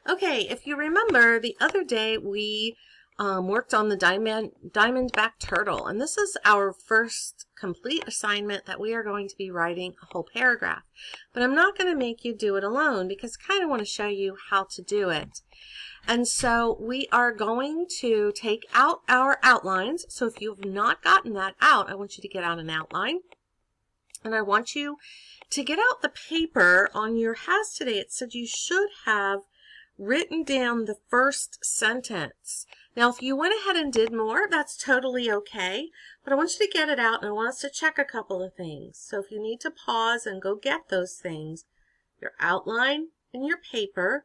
Okay, if you remember, the other day we worked on the Diamondback turtle, and this is our first complete assignment that we are going to be writing a whole paragraph. But I'm not going to make you do it alone because I kind of want to show you how to do it. And so we are going to take out our outlines. So if you've not gotten that out, I want you to get out an outline. And I want you to get out the paper. On your has today, it said you should have written down the first sentence. Now, if you went ahead and did more, that's totally okay, but I want you to get it out and I want us to check a couple of things. So if you need to pause and go get those things, your outline and your paper,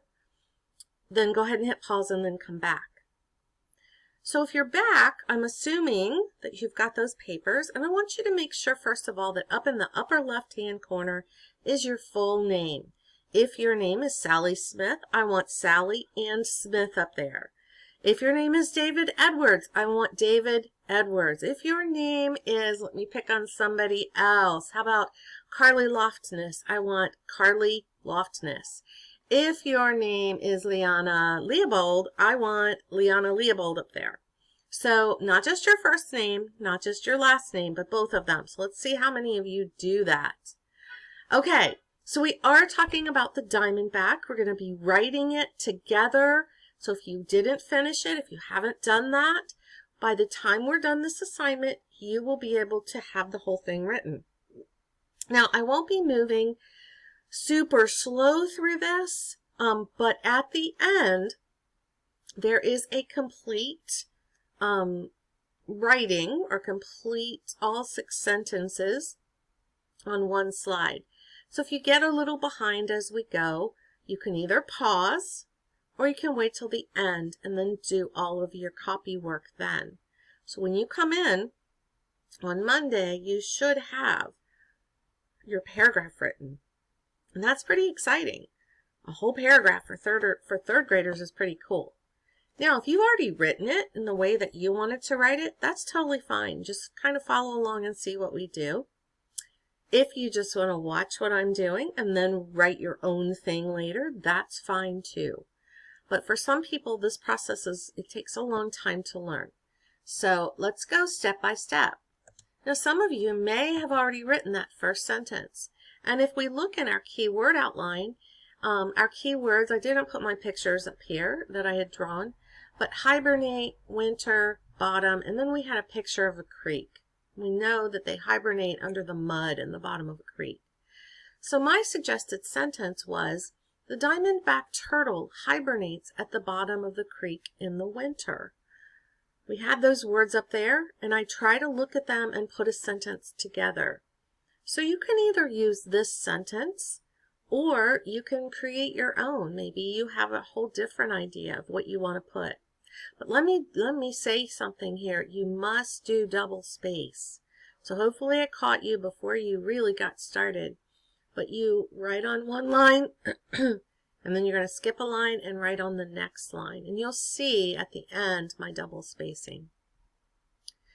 then go ahead and hit pause and then come back. So if you're back, I'm assuming that you've got those papers, and I want you to make sure, first of all, that up in the upper left-hand corner is your full name. If your name is Sally Smith, I want Sally and Smith up there. If your name is David Edwards, I want David Edwards. If your name is, let me pick on somebody else. How about Carly Loftness? I want Carly Loftness. If your name is Liana Leopold, I want Liana Leopold up there. So not just your first name, not just your last name, but both of them. So let's see how many of you do that. Okay. So we are talking about the Diamondback. We're going to be writing it together. So if you didn't finish it, if you haven't done that, by the time we're done this assignment, you will be able to have the whole thing written. Now, I won't be moving super slow through this, but at the end, there is a complete writing or complete all 6 sentences on one slide. So if you get a little behind as we go, you can either pause or you can wait till the end and then do all of your copy work then. So when you come in on Monday, you should have your paragraph written. And that's pretty exciting. A whole paragraph for third graders is pretty cool. Now, if you've already written it in the way that you wanted to write it, that's totally fine. Just kind of follow along and see what we do. If you just want to watch what I'm doing and then write your own thing later, that's fine too. But for some people, this process it takes a long time to learn. So let's go step by step. Now, some of you may have already written that first sentence. And if we look in our keyword outline, our keywords, I didn't put my pictures up here that I had drawn, but hibernate, winter, bottom, and then we had a picture of a creek. We know that they hibernate under the mud in the bottom of a creek. So my suggested sentence was, the diamondback turtle hibernates at the bottom of the creek in the winter. We had those words up there, and I try to look at them and put a sentence together. So you can either use this sentence, or you can create your own. Maybe you have a whole different idea of what you want to put. But let me say something here. You must do double space. So hopefully I caught you before you really got started. But you write on one line, and then you're going to skip a line and write on the next line. And you'll see at the end my double spacing.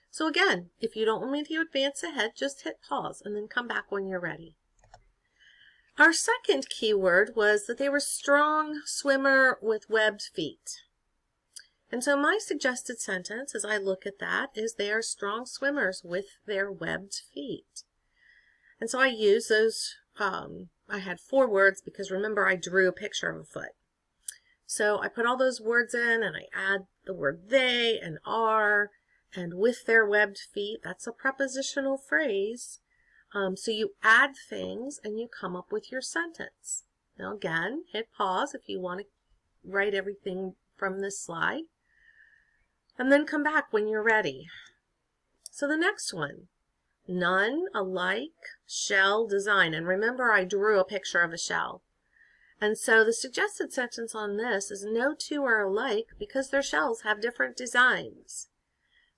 So again, if you don't want me to advance ahead, just hit pause and then come back when you're ready. Our second keyword was that they were strong swimmer with webbed feet. And so my suggested sentence, as I look at that, is they are strong swimmers with their webbed feet. And so I use those, I had 4 words because remember I drew a picture of a foot. So I put all those words in and I add the word they and are and with their webbed feet. That's a prepositional phrase. So you add things and you come up with your sentence. Now again, hit pause if you want to write everything from this slide. And then come back when you're ready. So the next one, none, alike, shell, design. And remember I drew a picture of a shell. And so the suggested sentence on this is no two are alike because their shells have different designs.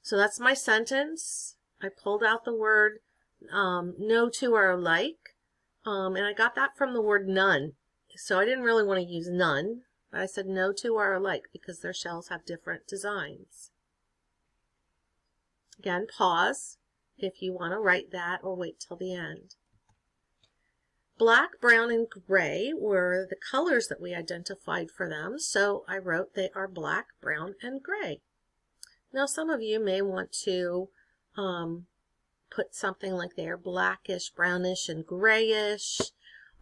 So that's my sentence. I pulled out the word no two are alike. And I got that from the word none. So I didn't really want to use none. But I said no two are alike because their shells have different designs. Again, pause if you want to write that or wait till the end. Black, brown, and gray were the colors that we identified for them, so I wrote they are black, brown, and gray. Now some of you may want to put something like they are blackish, brownish, and grayish,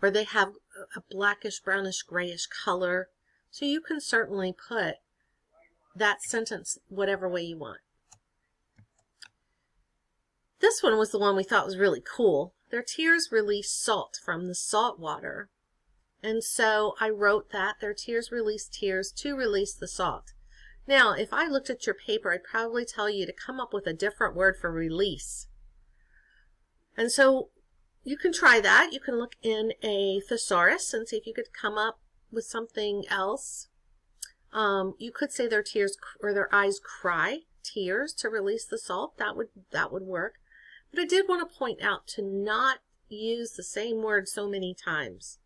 or they have a blackish, brownish, grayish color. So you can certainly put that sentence whatever way you want. This one was the one we thought was really cool. Their tears release salt from the salt water. And so I wrote that their tears release tears to release the salt. Now, if I looked at your paper, I'd probably tell you to come up with a different word for release. And so you can try that. You can look in a thesaurus and see if you could come up with something else. You could say their tears or their eyes cry tears to release the salt. That would work. But I did want to point out to not use the same word so many times.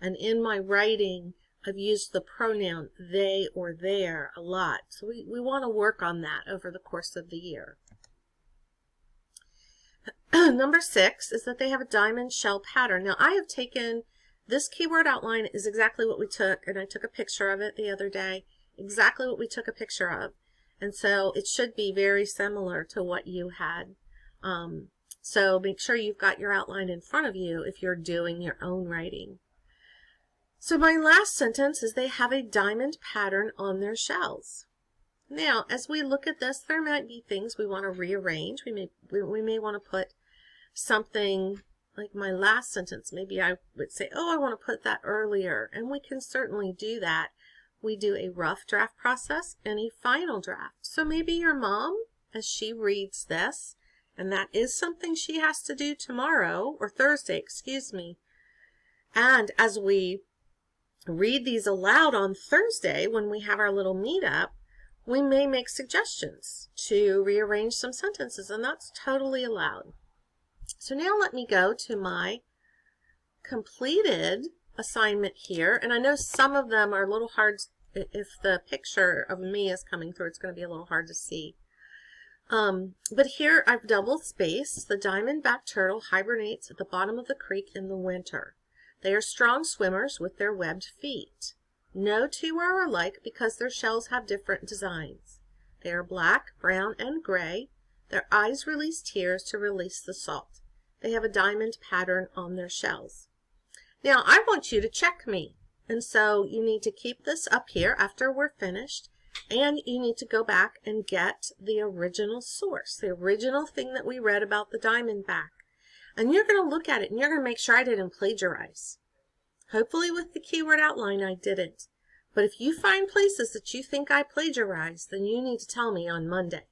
And in my writing, I've used the pronoun they or their a lot. So we want to work on that over the course of the year. Number 6 is that they have a diamond shell pattern. Now I have taken this keyword outline is exactly what we took, and I took a picture of it the other day. Exactly what we took a picture of. And so it should be very similar to what you had. So make sure you've got your outline in front of you if you're doing your own writing. So my last sentence is they have a diamond pattern on their shells. Now, as we look at this, there might be things we want to rearrange. We may want to put something like my last sentence. Maybe I would say, oh, I want to put that earlier. And we can certainly do that. We do a rough draft process and a final draft. So maybe your mom, as she reads this, and that is something she has to do tomorrow, or Thursday, excuse me. And as we read these aloud on Thursday, when we have our little meetup, we may make suggestions to rearrange some sentences, and that's totally allowed. So now let me go to my completed assignment here. And I know some of them are a little hard. If the picture of me is coming through, it's going to be a little hard to see. But here I've double spaced. The diamondback turtle hibernates at the bottom of the creek in the winter. They are strong swimmers with their webbed feet. No two are alike because their shells have different designs. They are black, brown, and gray. Their eyes release tears to release the salt. They have a diamond pattern on their shells. Now I want you to check me. And so you need to keep this up here after we're finished. And you need to go back and get the original source, the original thing that we read about the diamondback. And you're going to look at it and you're going to make sure I didn't plagiarize. Hopefully with the keyword outline I didn't. But if you find places that you think I plagiarized, then you need to tell me on Monday.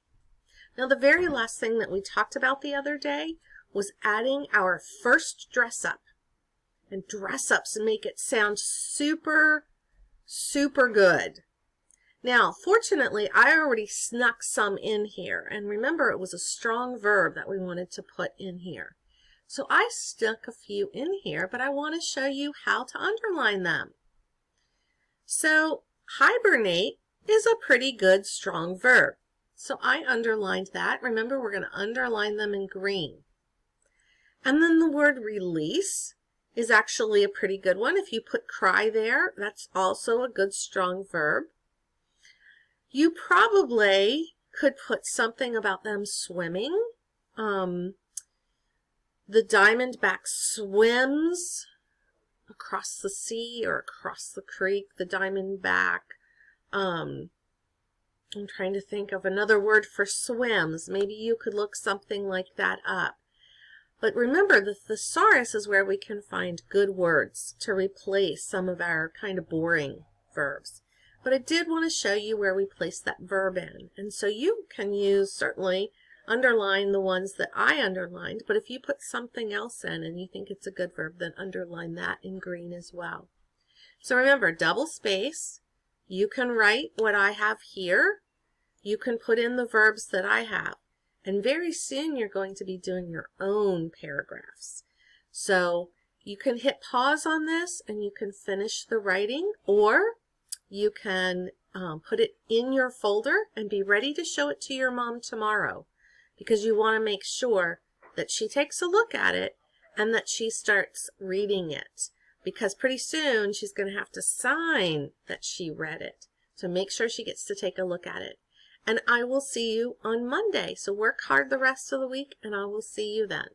Now the very last thing that we talked about the other day was adding our first dress up. And dress ups make it sound super, super good. Now, fortunately, I already snuck some in here. And remember, it was a strong verb that we wanted to put in here. So I stuck a few in here, but I want to show you how to underline them. So hibernate is a pretty good strong verb. So I underlined that. Remember, we're going to underline them in green. And then the word release is actually a pretty good one. If you put cry there, that's also a good strong verb. You probably could put something about them swimming. The diamondback swims across the sea or across the creek. The diamondback, I'm trying to think of another word for swims. Maybe you could look something like that up. But remember, the thesaurus is where we can find good words to replace some of our kind of boring verbs. But I did want to show you where we place that verb in. And so you can use, certainly, underline the ones that I underlined. But if you put something else in and you think it's a good verb, then underline that in green as well. So remember, double space. You can write what I have here. You can put in the verbs that I have. And very soon you're going to be doing your own paragraphs. So you can hit pause on this and you can finish the writing, or you can put it in your folder and be ready to show it to your mom tomorrow, because you want to make sure that she takes a look at it and that she starts reading it, because pretty soon she's going to have to sign that she read it. So make sure she gets to take a look at it. And I will see you on Monday. So work hard the rest of the week, and I will see you then.